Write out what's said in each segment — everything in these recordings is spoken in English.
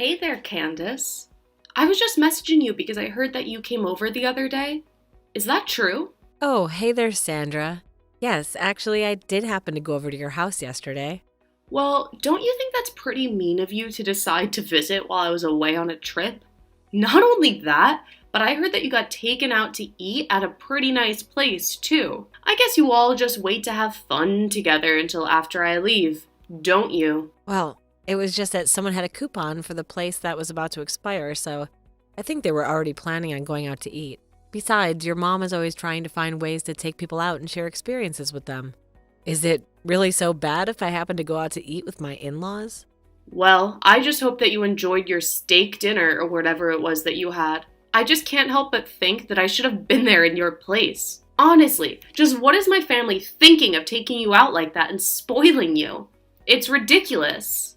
Hey there, Candace. I was just messaging you because I heard that you came over the other day. Is that true? Oh, hey there, Sandra. Yes, actually, I did happen to go over to your house yesterday. Well, don't you think that's pretty mean of you to decide to visit while I was away on a trip? Not only that, but I heard that you got taken out to eat at a pretty nice place, too. I guess you all just wait to have fun together until after I leave, don't you? Well, it was just that someone had a coupon for the place that was about to expire, so I think they were already planning on going out to eat. Besides, your mom is always trying to find ways to take people out and share experiences with them. Is it really so bad if I happen to go out to eat with my in-laws? Well, I just hope that you enjoyed your steak dinner or whatever it was that you had. I just can't help but think that I should have been there in your place. Honestly, just what is my family thinking of taking you out like that and spoiling you? It's ridiculous.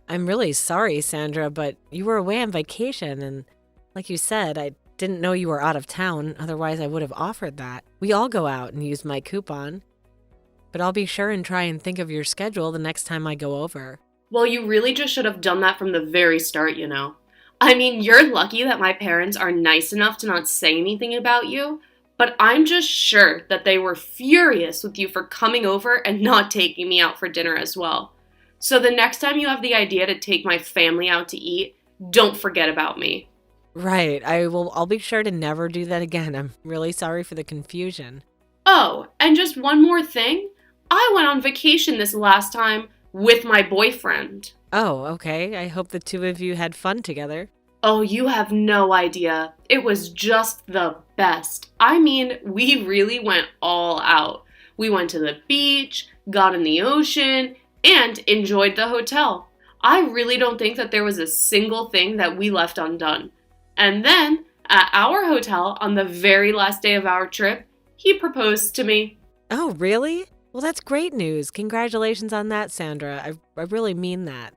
I'm really sorry, Sandra, but you were away on vacation, and like you said, I didn't know you were out of town, otherwise I would have offered that. We all go out and use my coupon, but I'll be sure and try and think of your schedule the next time I go over. Well, you really just should have done that from the very start, you know. I mean, you're lucky that my parents are nice enough to not say anything about you, but I'm just sure that they were furious with you for coming over and not taking me out for dinner as well. So the next time you have the idea to take my family out to eat, don't forget about me. Right, I'll be sure to never do that again. I'm really sorry for the confusion. Oh, and just one more thing. I went on vacation this last time with my boyfriend. Oh, okay. I hope the two of you had fun together. Oh, you have no idea. It was just the best. I mean, we really went all out. We went to the beach, got in the ocean, and enjoyed the hotel. I really don't think that there was a single thing that we left undone. And then, at our hotel, on the very last day of our trip, he proposed to me. Oh, really? Well, that's great news. Congratulations on that, Sandra. I really mean that.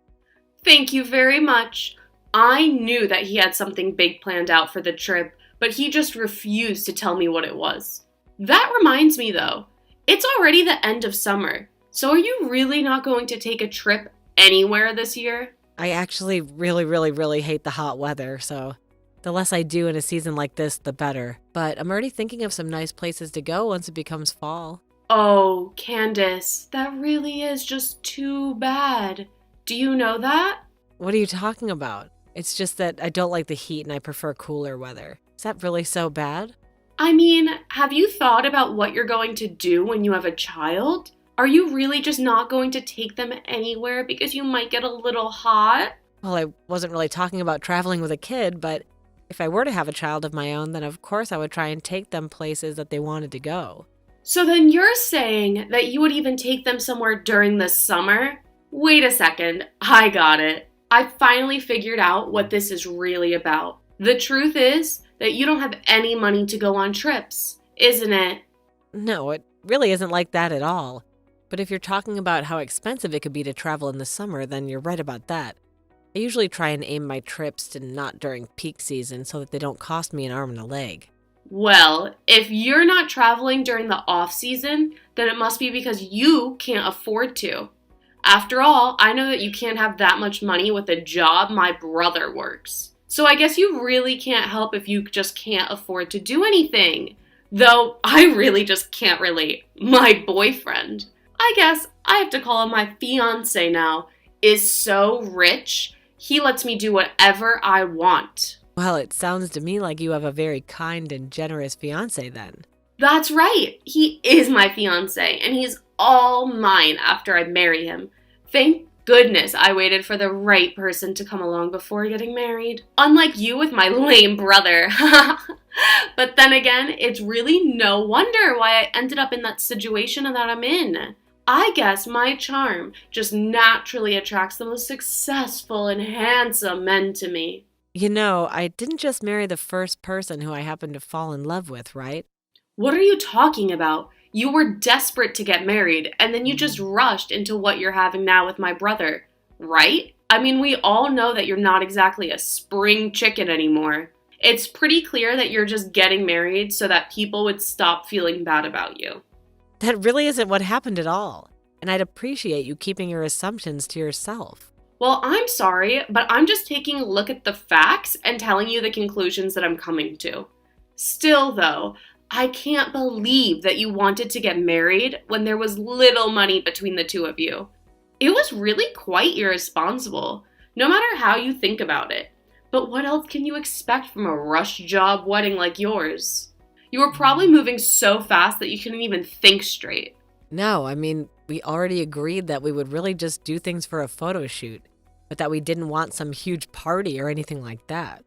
Thank you very much. I knew that he had something big planned out for the trip, but he just refused to tell me what it was. That reminds me though, it's already the end of summer, so are you really not going to take a trip anywhere this year? I actually really hate the hot weather, so the less I do in a season like this, the better. But I'm already thinking of some nice places to go once it becomes fall. Oh, Candace, that really is just too bad. Do you know that? What are you talking about? It's just that I don't like the heat and I prefer cooler weather. Is that really so bad? I mean, have you thought about what you're going to do when you have a child? Are you really just not going to take them anywhere because you might get a little hot? Well, I wasn't really talking about traveling with a kid, but if I were to have a child of my own, then of course I would try and take them places that they wanted to go. So then you're saying that you would even take them somewhere during the summer? Wait a second, I got it. I finally figured out what this is really about. The truth is that you don't have any money to go on trips, isn't it? No, it really isn't like that at all. But if you're talking about how expensive it could be to travel in the summer, then you're right about that. I usually try and aim my trips to not during peak season so that they don't cost me an arm and a leg. Well, if you're not traveling during the off season, then it must be because you can't afford to. After all, I know that you can't have that much money with a job my brother works. So I guess you really can't help if you just can't afford to do anything. Though I really just can't relate. My boyfriend, I guess I have to call him my fiance now, is so rich, he lets me do whatever I want. Well, it sounds to me like you have a very kind and generous fiance then. That's right. He is my fiance, and he's all mine after I marry him. Thank goodness I waited for the right person to come along before getting married. Unlike you with my lame brother. But then again, it's really no wonder why I ended up in that situation that I'm in. I guess my charm just naturally attracts the most successful and handsome men to me. You know, I didn't just marry the first person who I happened to fall in love with, right? What are you talking about? You were desperate to get married, and then you just rushed into what you're having now with my brother, right? I mean, we all know that you're not exactly a spring chicken anymore. It's pretty clear that you're just getting married so that people would stop feeling bad about you. That really isn't what happened at all. And I'd appreciate you keeping your assumptions to yourself. Well, I'm sorry, but I'm just taking a look at the facts and telling you the conclusions that I'm coming to. Still, though, I can't believe that you wanted to get married when there was little money between the two of you. It was really quite irresponsible, no matter how you think about it. But what else can you expect from a rush job wedding like yours? You were probably moving so fast that you couldn't even think straight. No, I mean, we already agreed that we would really just do things for a photo shoot, but that we didn't want some huge party or anything like that.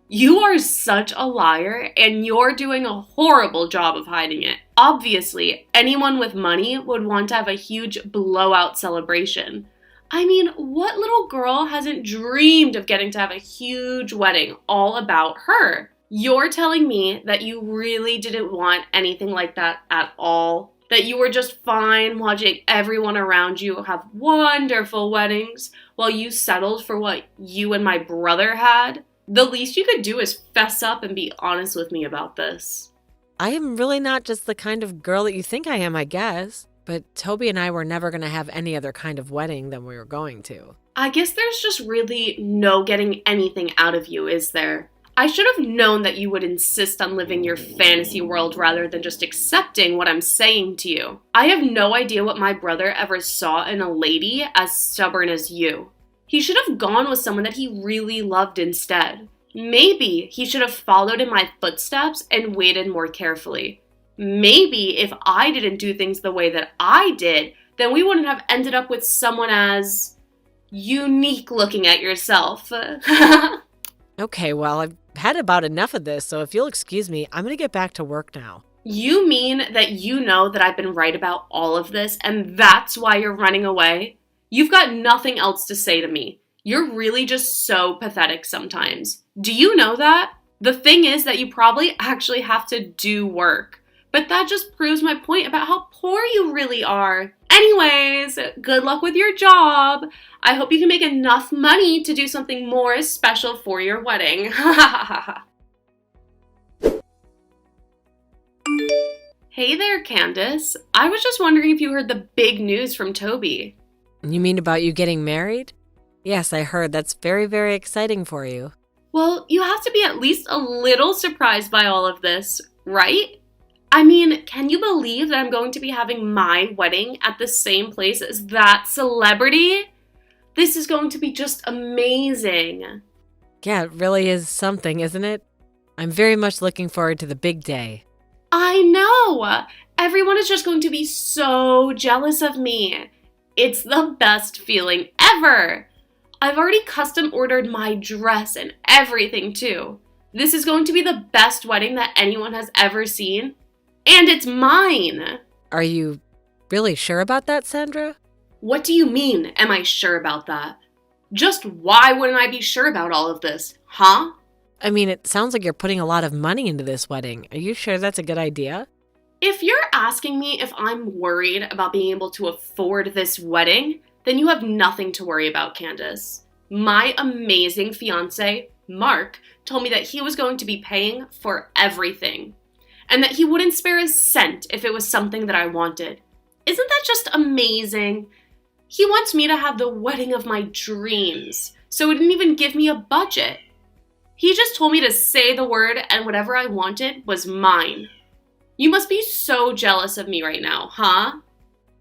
You are such a liar, and you're doing a horrible job of hiding it. Obviously, anyone with money would want to have a huge blowout celebration. I mean, what little girl hasn't dreamed of getting to have a huge wedding all about her? You're telling me that you really didn't want anything like that at all? That you were just fine watching everyone around you have wonderful weddings while you settled for what you and my brother had? The least you could do is fess up and be honest with me about this. I am really not just the kind of girl that you think I am, I guess. But Toby and I were never going to have any other kind of wedding than we were going to. I guess there's just really no getting anything out of you, is there? I should have known that you would insist on living your fantasy world rather than just accepting what I'm saying to you. I have no idea what my brother ever saw in a lady as stubborn as you. He should have gone with someone that he really loved instead. Maybe he should have followed in my footsteps and waited more carefully. Maybe if I didn't do things the way that I did, then we wouldn't have ended up with someone as unique looking at yourself. Okay, well, I've had about enough of this, so if you'll excuse me, I'm going to get back to work now. You mean that you know that I've been right about all of this, and that's why you're running away? You've got nothing else to say to me. You're really just so pathetic sometimes. Do you know that? The thing is that you probably actually have to do work. But that just proves my point about how poor you really are. Anyways, good luck with your job. I hope you can make enough money to do something more special for your wedding. Hey there, Candace. I was just wondering if you heard the big news from Toby. You mean about you getting married? Yes, I heard. That's very, very exciting for you. Well, you have to be at least a little surprised by all of this, right? I mean, can you believe that I'm going to be having my wedding at the same place as that celebrity? This is going to be just amazing. Yeah, it really is something, isn't it? I'm very much looking forward to the big day. I know! Everyone is just going to be so jealous of me. It's the best feeling ever! I've already custom ordered my dress and everything too. This is going to be the best wedding that anyone has ever seen. And it's mine! Are you really sure about that, Sandra? What do you mean, am I sure about that? Just why wouldn't I be sure about all of this, huh? I mean, it sounds like you're putting a lot of money into this wedding. Are you sure that's a good idea? If you're asking me if I'm worried about being able to afford this wedding, then you have nothing to worry about, Candace. My amazing fiancé, Mark, told me that he was going to be paying for everything, and that he wouldn't spare a cent if it was something that I wanted. Isn't that just amazing? He wants me to have the wedding of my dreams, so he didn't even give me a budget. He just told me to say the word and whatever I wanted was mine. You must be so jealous of me right now, huh?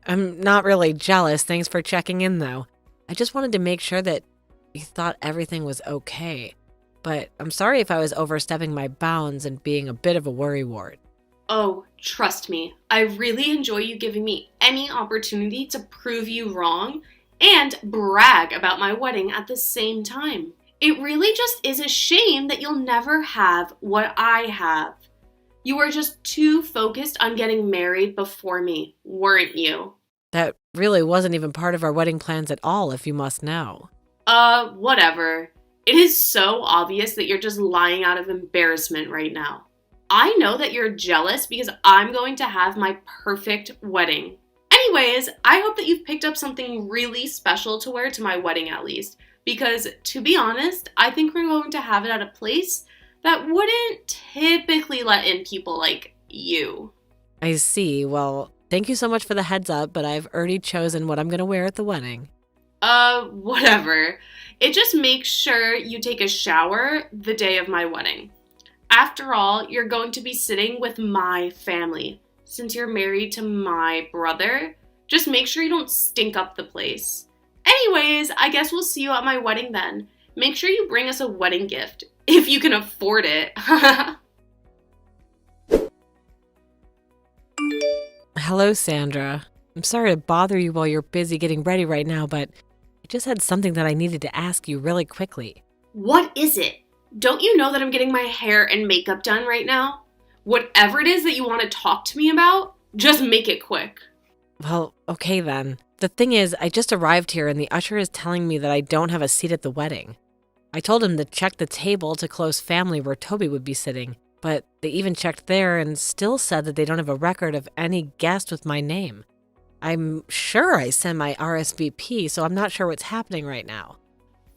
I'm not really jealous. Thanks for checking in, though. I just wanted to make sure that you thought everything was okay. But I'm sorry if I was overstepping my bounds and being a bit of a worrywart. Oh, trust me, I really enjoy you giving me any opportunity to prove you wrong and brag about my wedding at the same time. It really just is a shame that you'll never have what I have. You were just too focused on getting married before me, weren't you? That really wasn't even part of our wedding plans at all, if you must know. Whatever. It is so obvious that you're just lying out of embarrassment right now. I know that you're jealous because I'm going to have my perfect wedding. Anyways, I hope that you've picked up something really special to wear to my wedding at least. Because, to be honest, I think we're going to have it at a place that wouldn't typically let in people like you. I see. Well, thank you so much for the heads up, but I've already chosen what I'm going to wear at the wedding. Whatever. It just makes sure you take a shower the day of my wedding. After all, you're going to be sitting with my family. Since you're married to my brother, just make sure you don't stink up the place. Anyways, I guess we'll see you at my wedding then. Make sure you bring us a wedding gift, if you can afford it. Hello, Sandra. I'm sorry to bother you while you're busy getting ready right now, but I just had something that I needed to ask you really quickly. What is it? Don't you know that I'm getting my hair and makeup done right now? Whatever it is that you want to talk to me about, just make it quick. Well, okay then. The thing is, I just arrived here and the usher is telling me that I don't have a seat at the wedding. I told him to check the table to close family where Toby would be sitting, but they even checked there and still said that they don't have a record of any guest with my name. I'm sure I sent my RSVP, so I'm not sure what's happening right now.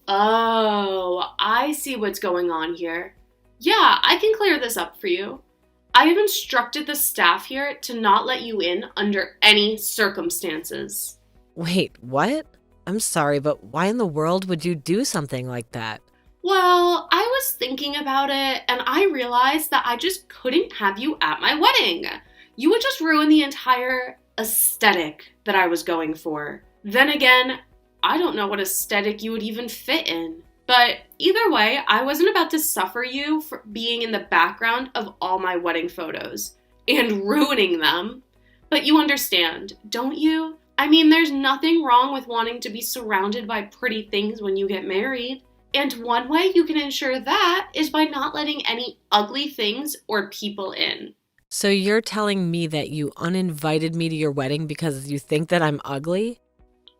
Oh, I see what's going on here. Yeah, I can clear this up for you. I have instructed the staff here to not let you in under any circumstances. Wait, what? I'm sorry, but why in the world would you do something like that? Well, I was thinking about it and I realized that I just couldn't have you at my wedding. You would just ruin the entire aesthetic that I was going for. Then again, I don't know what aesthetic you would even fit in. But either way, I wasn't about to suffer you for being in the background of all my wedding photos and ruining them. But you understand, don't you? I mean, there's nothing wrong with wanting to be surrounded by pretty things when you get married. And one way you can ensure that is by not letting any ugly things or people in. So you're telling me that you uninvited me to your wedding because you think that I'm ugly?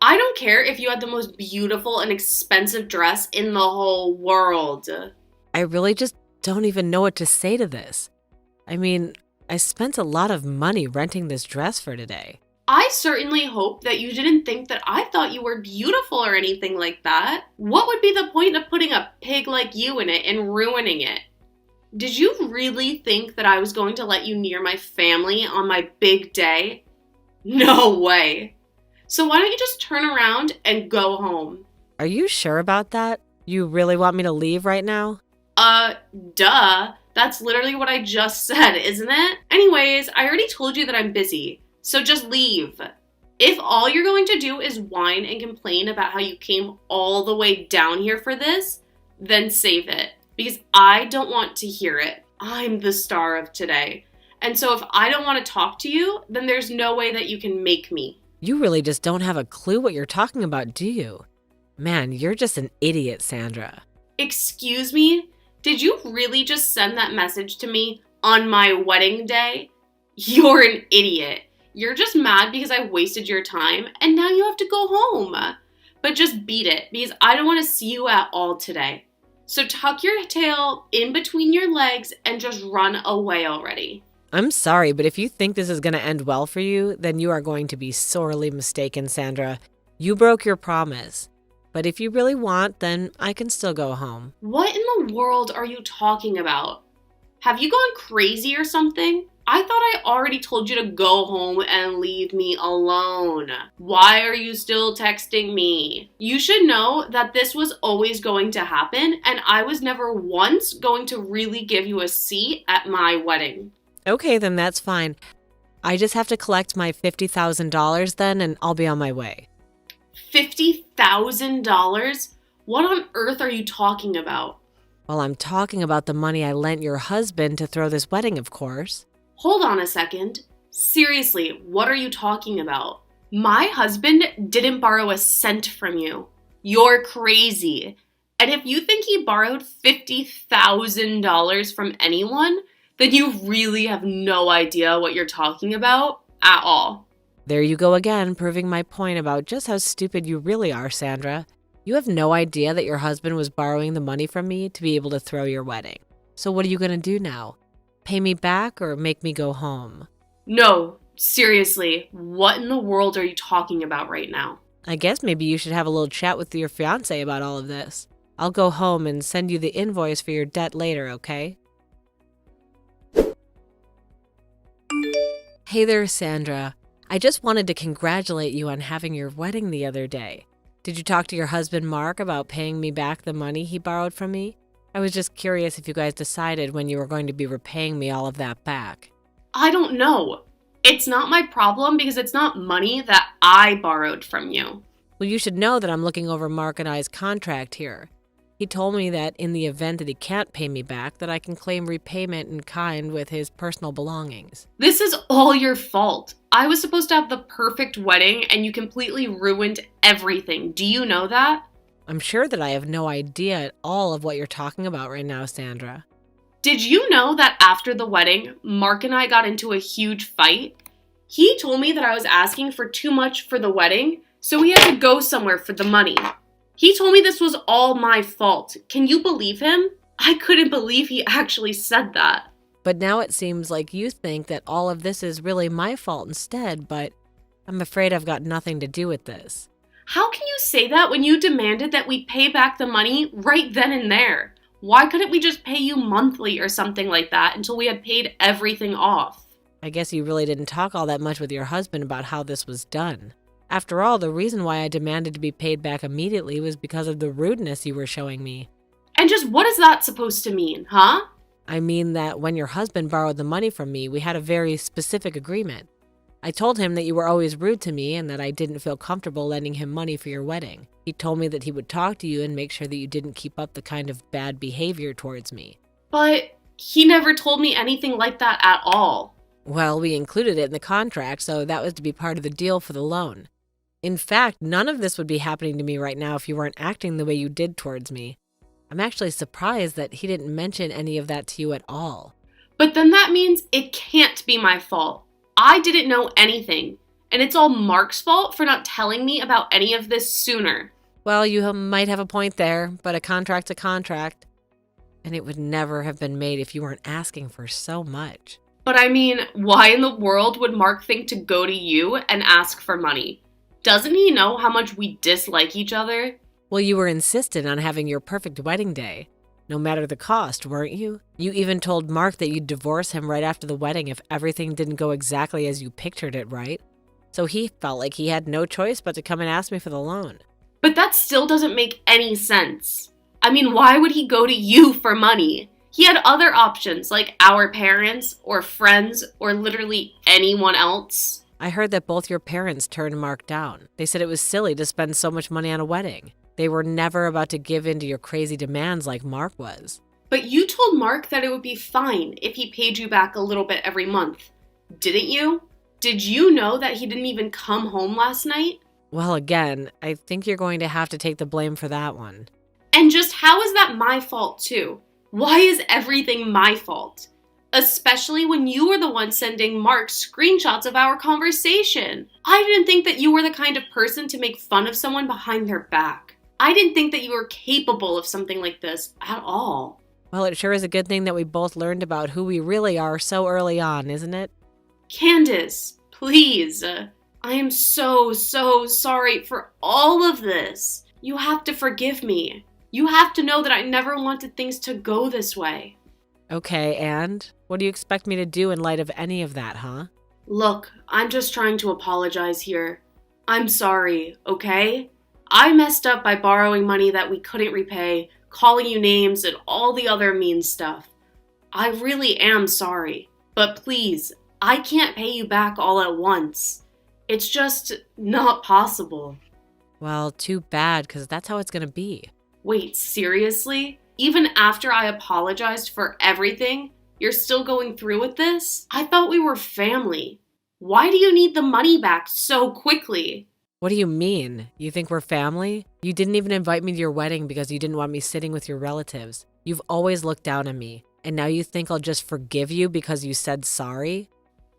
I don't care if you had the most beautiful and expensive dress in the whole world. I really just don't even know what to say to this. I mean, I spent a lot of money renting this dress for today. I certainly hope that you didn't think that I thought you were beautiful or anything like that. What would be the point of putting a pig like you in it and ruining it? Did you really think that I was going to let you near my family on my big day? No way. So why don't you just turn around and go home? Are you sure about that? You really want me to leave right now? Duh. That's literally what I just said, isn't it? Anyways, I already told you that I'm busy, so just leave. If all you're going to do is whine and complain about how you came all the way down here for this, then save it, because I don't want to hear it. I'm the star of today. And so if I don't want to talk to you, then there's no way that you can make me. You really just don't have a clue what you're talking about, do you? Man, you're just an idiot, Sandra. Excuse me? Did you really just send that message to me on my wedding day? You're an idiot. You're just mad because I wasted your time and now you have to go home. But just beat it because I don't want to see you at all today. So tuck your tail in between your legs and just run away already. I'm sorry, but if you think this is going to end well for you, then you are going to be sorely mistaken, Sandra. You broke your promise. But if you really want, then I can still go home. What in the world are you talking about? Have you gone crazy or something? I thought I already told you to go home and leave me alone. Why are you still texting me? You should know that this was always going to happen, and I was never once going to really give you a seat at my wedding. Okay, then that's fine. I just have to collect my $50,000 then, and I'll be on my way. $50,000? What on earth are you talking about? Well, I'm talking about the money I lent your husband to throw this wedding, of course. Hold on a second. Seriously, what are you talking about? My husband didn't borrow a cent from you. You're crazy. And if you think he borrowed $50,000 from anyone, then you really have no idea what you're talking about at all. There you go again, proving my point about just how stupid you really are, Sandra. You have no idea that your husband was borrowing the money from me to be able to throw your wedding. So what are you going to do now? Pay me back or make me go home? No, seriously, what in the world are you talking about right now? I guess maybe you should have a little chat with your fiancé about all of this. I'll go home and send you the invoice for your debt later, okay? Hey there, Sandra. I just wanted to congratulate you on having your wedding the other day. Did you talk to your husband, Mark, about paying me back the money he borrowed from me? I was just curious if you guys decided when you were going to be repaying me all of that back. I don't know. It's not my problem because it's not money that I borrowed from you. Well, you should know that I'm looking over Mark and I's contract here. He told me that in the event that he can't pay me back, that I can claim repayment in kind with his personal belongings. This is all your fault. I was supposed to have the perfect wedding and you completely ruined everything. Do you know that? I'm sure that I have no idea at all of what you're talking about right now, Sandra. Did you know that after the wedding, Mark and I got into a huge fight? He told me that I was asking for too much for the wedding, so we had to go somewhere for the money. He told me this was all my fault. Can you believe him? I couldn't believe he actually said that. But now it seems like you think that all of this is really my fault instead, but I'm afraid I've got nothing to do with this. How can you say that when you demanded that we pay back the money right then and there? Why couldn't we just pay you monthly or something like that until we had paid everything off? I guess you really didn't talk all that much with your husband about how this was done. After all, the reason why I demanded to be paid back immediately was because of the rudeness you were showing me. And just what is that supposed to mean, huh? I mean that when your husband borrowed the money from me, we had a very specific agreement. I told him that you were always rude to me and that I didn't feel comfortable lending him money for your wedding. He told me that he would talk to you and make sure that you didn't keep up the kind of bad behavior towards me. But he never told me anything like that at all. Well, we included it in the contract, so that was to be part of the deal for the loan. In fact, none of this would be happening to me right now if you weren't acting the way you did towards me. I'm actually surprised that he didn't mention any of that to you at all. But then that means it can't be my fault. I didn't know anything, and it's all Mark's fault for not telling me about any of this sooner. Well, you might have a point there, but a contract's a contract. And it would never have been made if you weren't asking for so much. But I mean, why in the world would Mark think to go to you and ask for money? Doesn't he know how much we dislike each other? Well, you were insistent on having your perfect wedding day, no matter the cost, weren't you? You even told Mark that you'd divorce him right after the wedding if everything didn't go exactly as you pictured it, right? So he felt like he had no choice but to come and ask me for the loan. But that still doesn't make any sense. I mean, why would he go to you for money? He had other options like our parents or friends or literally anyone else. I heard that both your parents turned Mark down. They said it was silly to spend so much money on a wedding. They were never about to give in to your crazy demands like Mark was. But you told Mark that it would be fine if he paid you back a little bit every month, didn't you? Did you know that he didn't even come home last night? Well, again, I think you're going to have to take the blame for that one. And just how is that my fault too? Why is everything my fault? Especially when you were the one sending Mark screenshots of our conversation. I didn't think that you were the kind of person to make fun of someone behind their back. I didn't think that you were capable of something like this at all. Well, it sure is a good thing that we both learned about who we really are so early on, isn't it? Candace, please. I am so sorry for all of this. You have to forgive me. You have to know that I never wanted things to go this way. Okay, and? What do you expect me to do in light of any of that, huh? Look, I'm just trying to apologize here. I'm sorry, okay? I messed up by borrowing money that we couldn't repay, calling you names, and all the other mean stuff. I really am sorry. But please, I can't pay you back all at once. It's just not possible. Well, too bad, because that's how it's going to be. Wait, seriously? Even after I apologized for everything, you're still going through with this? I thought we were family. Why do you need the money back so quickly? What do you mean? You think we're family? You didn't even invite me to your wedding because you didn't want me sitting with your relatives. You've always looked down on me, and now you think I'll just forgive you because you said sorry?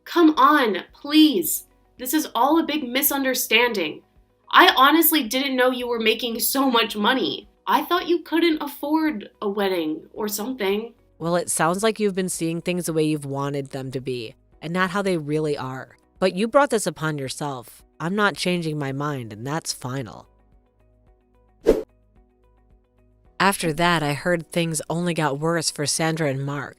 Come on, please. This is all a big misunderstanding. I honestly didn't know you were making so much money. I thought you couldn't afford a wedding or something. Well, it sounds like you've been seeing things the way you've wanted them to be, and not how they really are. But you brought this upon yourself. I'm not changing my mind, and that's final. After that, I heard things only got worse for Sandra and Mark,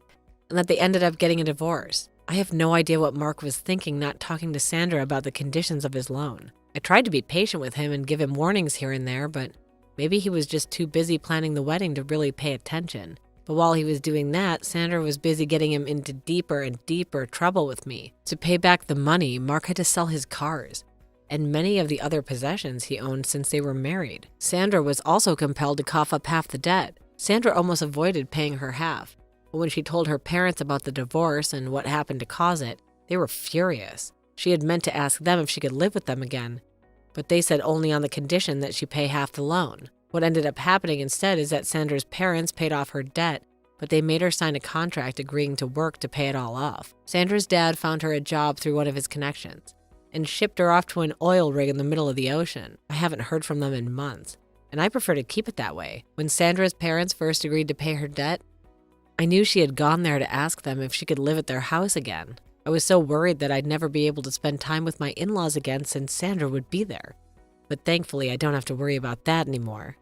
and that they ended up getting a divorce. I have no idea what Mark was thinking not talking to Sandra about the conditions of his loan. I tried to be patient with him and give him warnings here and there, but maybe he was just too busy planning the wedding to really pay attention. But while he was doing that, Sandra was busy getting him into deeper and deeper trouble with me. To pay back the money, Mark had to sell his cars and many of the other possessions he owned since they were married. Sandra was also compelled to cough up half the debt. Sandra almost avoided paying her half, but when she told her parents about the divorce and what happened to cause it, they were furious. She had meant to ask them if she could live with them again, but they said only on the condition that she pay half the loan. What ended up happening instead is that Sandra's parents paid off her debt, but they made her sign a contract agreeing to work to pay it all off. Sandra's dad found her a job through one of his connections and shipped her off to an oil rig in the middle of the ocean. I haven't heard from them in months, and I prefer to keep it that way. When Sandra's parents first agreed to pay her debt, I knew she had gone there to ask them if she could live at their house again. I was so worried that I'd never be able to spend time with my in-laws again since Sandra would be there. But thankfully, I don't have to worry about that anymore.